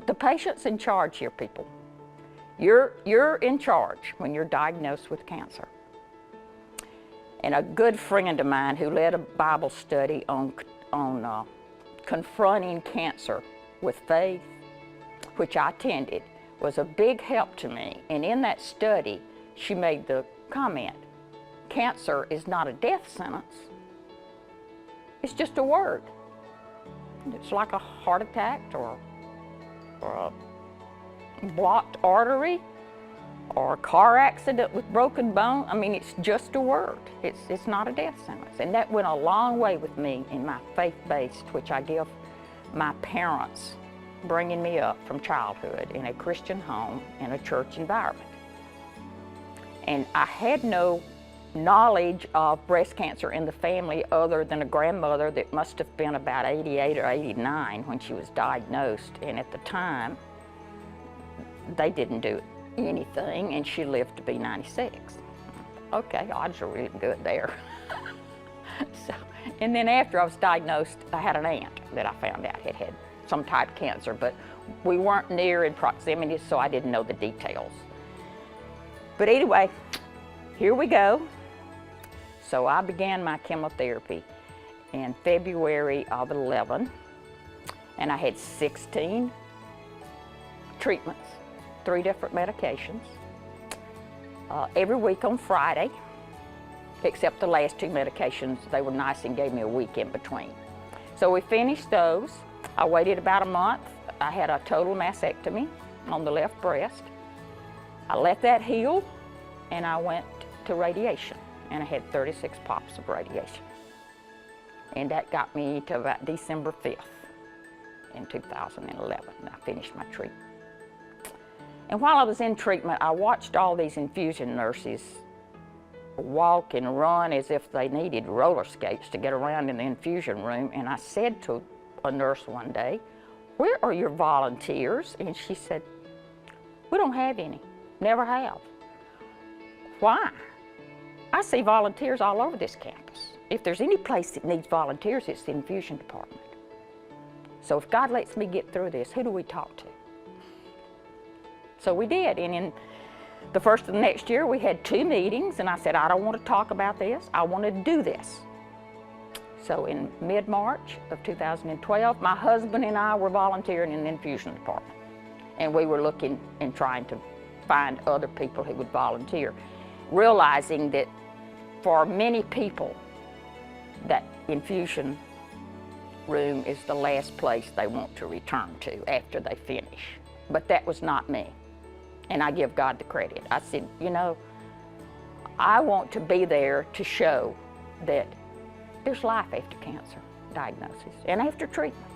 the patient's in charge here, people. You're in charge when you're diagnosed with cancer. And a good friend of mine who led a Bible study on confronting cancer with faith, which I attended, was a big help to me. And in that study, she made the comment, cancer is not a death sentence. It's just a word. It's like a heart attack or a blocked artery or a car accident with broken bone. I mean, it's just a word. It's not a death sentence. And that went a long way with me in my faith-based, which I give my parents bringing me up from childhood in a Christian home in a church environment. And I had no knowledge of breast cancer in the family other than a grandmother that must have been about 88 or 89 when she was diagnosed. And at the time, they didn't do anything, and she lived to be 96. Okay, odds are really good there. And then after I was diagnosed, I had an aunt that I found out had some type of cancer, but we weren't near in proximity, so I didn't know the details. But anyway, here we go. So I began my chemotherapy in February of 11, and I had 16 treatments, 3 different medications, every week on Friday, except the last 2 medications. They were nice and gave me a week in between. So we finished those. I waited about a month. I had a total mastectomy on the left breast. I let that heal, and I went to radiation, and I had 36 pops of radiation. And that got me to about December 5th in 2011, and I finished my treatment. And while I was in treatment, I watched all these infusion nurses walk and run as if they needed roller skates to get around in the infusion room. And I said to a nurse one day, "Where are your volunteers?" And she said, "We don't have any, never have." Why? I see volunteers all over this campus. If there's any place that needs volunteers, it's the infusion department. So if God lets me get through this, who do we talk to? So we did, and in the first of the next year, we had 2 meetings, and I said, I don't want to talk about this, I want to do this. So in mid-March of 2012, my husband and I were volunteering in the infusion department, and we were looking and trying to find other people who would volunteer, realizing that for many people, that infusion room is the last place they want to return to after they finish. But that was not me. And I give God the credit. I said, you know, I want to be there to show that there's life after cancer diagnosis and after treatment.